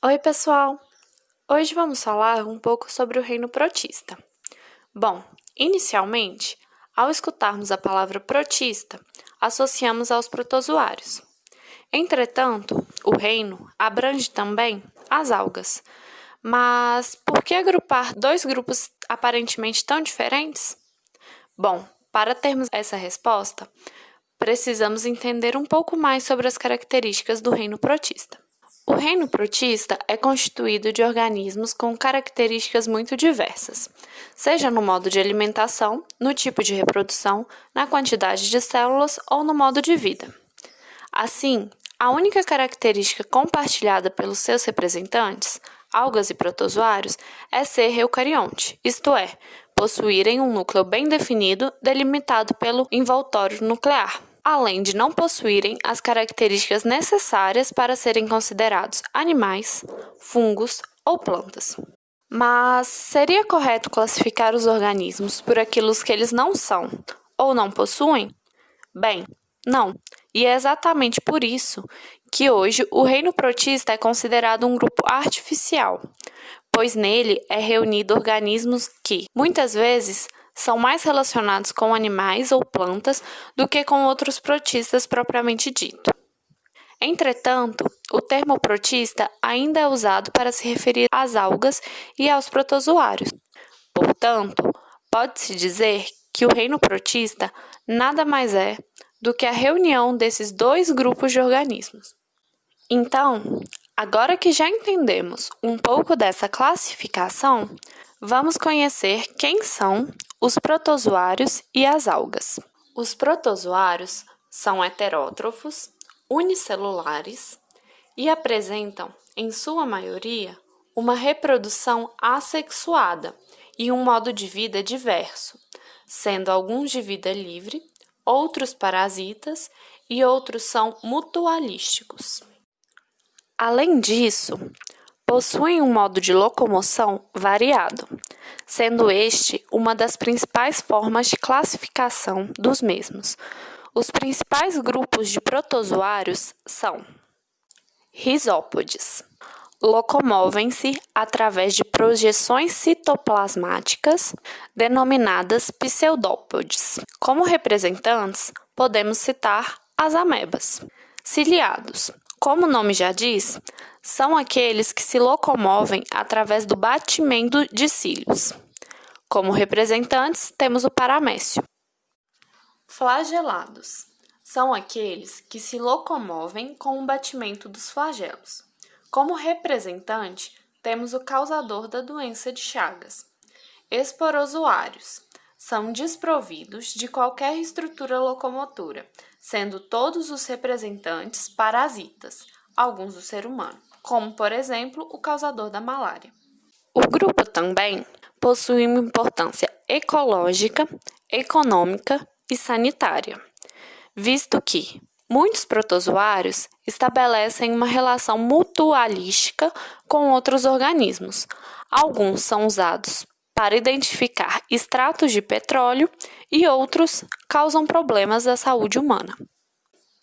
Oi, pessoal! Hoje vamos falar um pouco sobre o reino protista. Bom, inicialmente, ao escutarmos a palavra protista, associamos aos protozoários. Entretanto, o reino abrange também as algas. Mas por que agrupar dois grupos aparentemente tão diferentes? Bom, para termos essa resposta, precisamos entender um pouco mais sobre as características do reino protista. O reino protista é constituído de organismos com características muito diversas, seja no modo de alimentação, no tipo de reprodução, na quantidade de células ou no modo de vida. Assim, a única característica compartilhada pelos seus representantes, algas e protozoários, é ser eucarionte, isto é, possuírem um núcleo bem definido, delimitado pelo envoltório nuclear, além de não possuírem as características necessárias para serem considerados animais, fungos ou plantas. Mas seria correto classificar os organismos por aquilo que eles não são ou não possuem? Bem, não. E é exatamente por isso que hoje o reino protista é considerado um grupo artificial, pois nele é reunido organismos que, muitas vezes, são mais relacionados com animais ou plantas do que com outros protistas propriamente dito. Entretanto, o termo protista ainda é usado para se referir às algas e aos protozoários. Portanto, pode-se dizer que o reino protista nada mais é do que a reunião desses dois grupos de organismos. Então, agora que já entendemos um pouco dessa classificação, vamos conhecer quem são os protozoários e as algas. Os protozoários são heterótrofos, unicelulares e apresentam, em sua maioria, uma reprodução assexuada e um modo de vida diverso, sendo alguns de vida livre, outros parasitas e outros são mutualísticos. Além disso, possuem um modo de locomoção variado, sendo este uma das principais formas de classificação dos mesmos. Os principais grupos de protozoários são risópodes. Locomovem-se através de projeções citoplasmáticas, denominadas pseudópodes. Como representantes, podemos citar as amebas. Ciliados. Como o nome já diz, são aqueles que se locomovem através do batimento de cílios. Como representantes, temos o paramécio. Flagelados. São aqueles que se locomovem com o batimento dos flagelos. Como representante, temos o causador da doença de Chagas. Esporozoários. São desprovidos de qualquer estrutura locomotora, sendo todos os representantes parasitas, alguns do ser humano, como, por exemplo, o causador da malária. O grupo também possui uma importância ecológica, econômica e sanitária, visto que muitos protozoários estabelecem uma relação mutualística com outros organismos. Alguns são usados para identificar extratos de petróleo e outros causam problemas à saúde humana.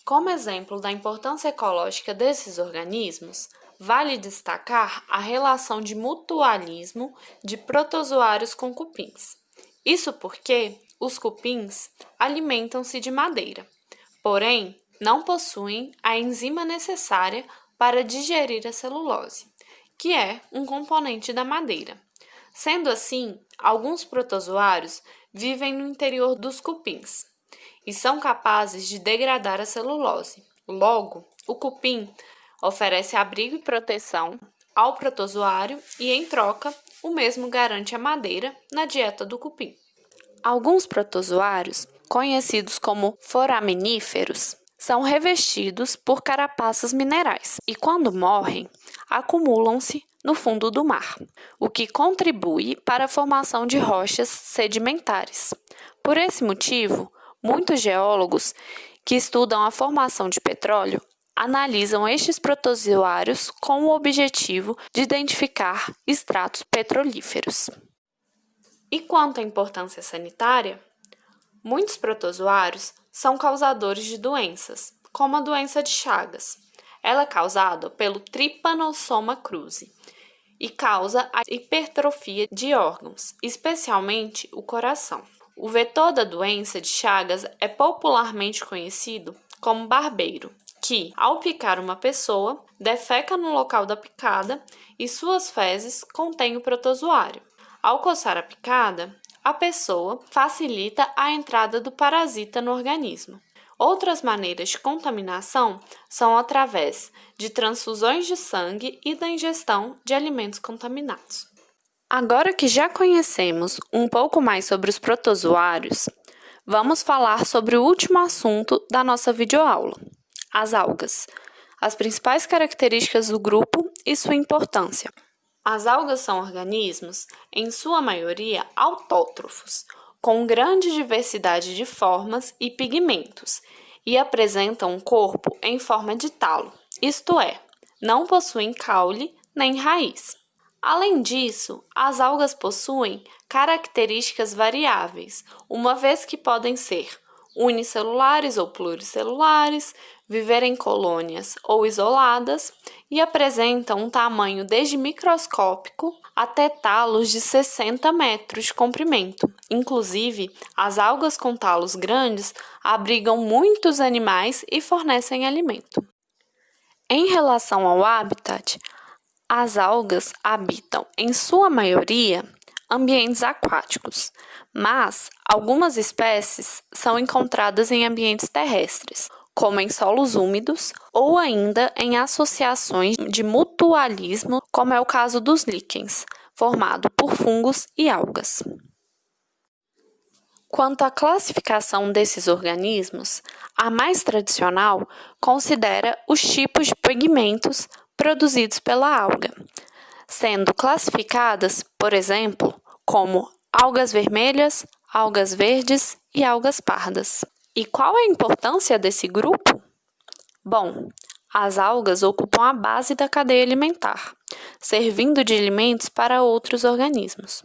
Como exemplo da importância ecológica desses organismos, vale destacar a relação de mutualismo de protozoários com cupins. Isso porque os cupins alimentam-se de madeira, porém não possuem a enzima necessária para digerir a celulose, que é um componente da madeira. Sendo assim, alguns protozoários vivem no interior dos cupins e são capazes de degradar a celulose. Logo, o cupim oferece abrigo e proteção ao protozoário e, em troca, o mesmo garante a madeira na dieta do cupim. Alguns protozoários, conhecidos como foraminíferos, são revestidos por carapaças minerais e, quando morrem, acumulam-se no fundo do mar, o que contribui para a formação de rochas sedimentares. Por esse motivo, muitos geólogos que estudam a formação de petróleo analisam estes protozoários com o objetivo de identificar extratos petrolíferos. E quanto à importância sanitária, muitos protozoários são causadores de doenças, como a doença de Chagas. Ela é causada pelo Trypanosoma cruzi e causa a hipertrofia de órgãos, especialmente o coração. O vetor da doença de Chagas é popularmente conhecido como barbeiro, que, ao picar uma pessoa, defeca no local da picada e suas fezes contêm o protozoário. Ao coçar a picada, a pessoa facilita a entrada do parasita no organismo. Outras maneiras de contaminação são através de transfusões de sangue e da ingestão de alimentos contaminados. Agora que já conhecemos um pouco mais sobre os protozoários, vamos falar sobre o último assunto da nossa videoaula, as algas, as principais características do grupo e sua importância. As algas são organismos, em sua maioria, autótrofos, com grande diversidade de formas e pigmentos, e apresentam um corpo em forma de talo, isto é, não possuem caule nem raiz. Além disso, as algas possuem características variáveis, uma vez que podem ser unicelulares ou pluricelulares, viver em colônias ou isoladas e apresentam um tamanho desde microscópico até talos de 60 metros de comprimento. Inclusive, as algas com talos grandes abrigam muitos animais e fornecem alimento. Em relação ao habitat, as algas habitam, em sua maioria, ambientes aquáticos, mas algumas espécies são encontradas em ambientes terrestres, como em solos úmidos ou ainda em associações de mutualismo, como é o caso dos líquens, formado por fungos e algas. Quanto à classificação desses organismos, a mais tradicional considera os tipos de pigmentos produzidos pela alga, sendo classificadas, por exemplo, como algas vermelhas, algas verdes e algas pardas. E qual é a importância desse grupo? Bom, as algas ocupam a base da cadeia alimentar, servindo de alimentos para outros organismos.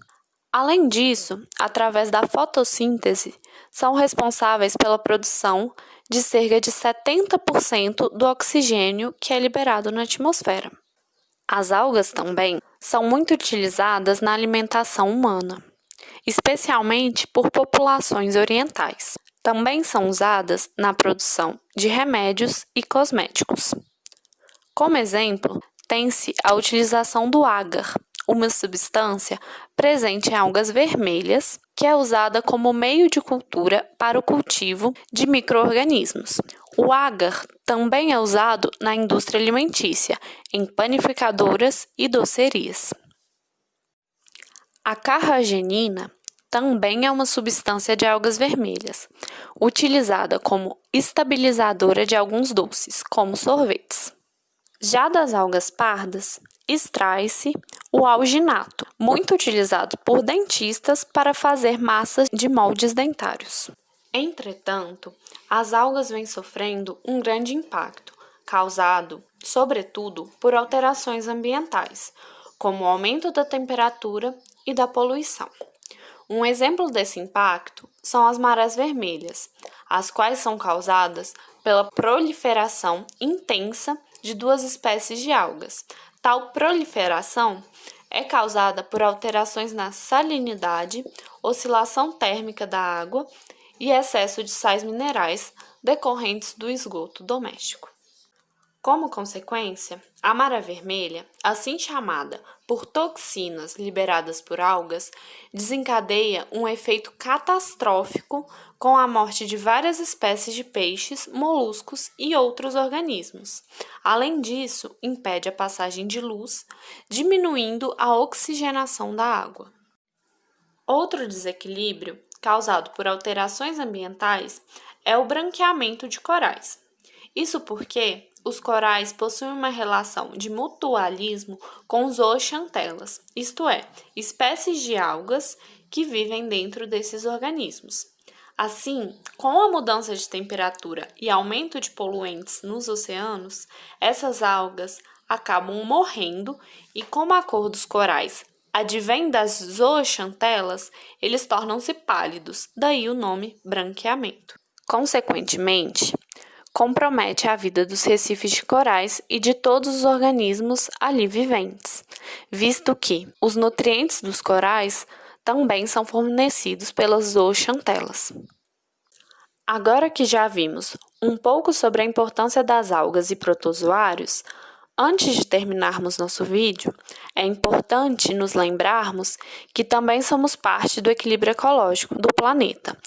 Além disso, através da fotossíntese, são responsáveis pela produção de cerca de 70% do oxigênio que é liberado na atmosfera. As algas também são muito utilizadas na alimentação humana, especialmente por populações orientais. Também são usadas na produção de remédios e cosméticos. Como exemplo, tem-se a utilização do agar, uma substância presente em algas vermelhas, que é usada como meio de cultura para o cultivo de micro-organismos. O agar também é usado na indústria alimentícia, em panificadoras e docerias. A carragenina também é uma substância de algas vermelhas, utilizada como estabilizadora de alguns doces, como sorvetes. Já das algas pardas, extrai-se o alginato, muito utilizado por dentistas para fazer massas de moldes dentários. Entretanto, as algas vêm sofrendo um grande impacto, causado, sobretudo, por alterações ambientais, como o aumento da temperatura e da poluição. Um exemplo desse impacto são as marés vermelhas, as quais são causadas pela proliferação intensa de duas espécies de algas. Tal proliferação é causada por alterações na salinidade, oscilação térmica da água e excesso de sais minerais decorrentes do esgoto doméstico. Como consequência, a maré vermelha, assim chamada por toxinas liberadas por algas, desencadeia um efeito catastrófico com a morte de várias espécies de peixes, moluscos e outros organismos. Além disso, impede a passagem de luz, diminuindo a oxigenação da água. Outro desequilíbrio causado por alterações ambientais é o branqueamento de corais. Isso porque os corais possuem uma relação de mutualismo com os zooxantelas, isto é, espécies de algas que vivem dentro desses organismos. Assim, com a mudança de temperatura e aumento de poluentes nos oceanos, essas algas acabam morrendo e, como a cor dos corais advém das zooxantelas, eles tornam-se pálidos, daí o nome branqueamento. Consequentemente, compromete a vida dos recifes de corais e de todos os organismos ali viventes, visto que os nutrientes dos corais também são fornecidos pelas zooxantelas. Agora que já vimos um pouco sobre a importância das algas e protozoários, antes de terminarmos nosso vídeo, é importante nos lembrarmos que também somos parte do equilíbrio ecológico do planeta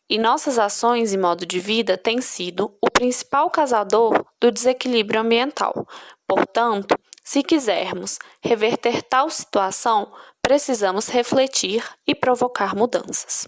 e nossas ações e modo de vida têm sido o principal causador do desequilíbrio ambiental. Portanto, se quisermos reverter tal situação, precisamos refletir e provocar mudanças.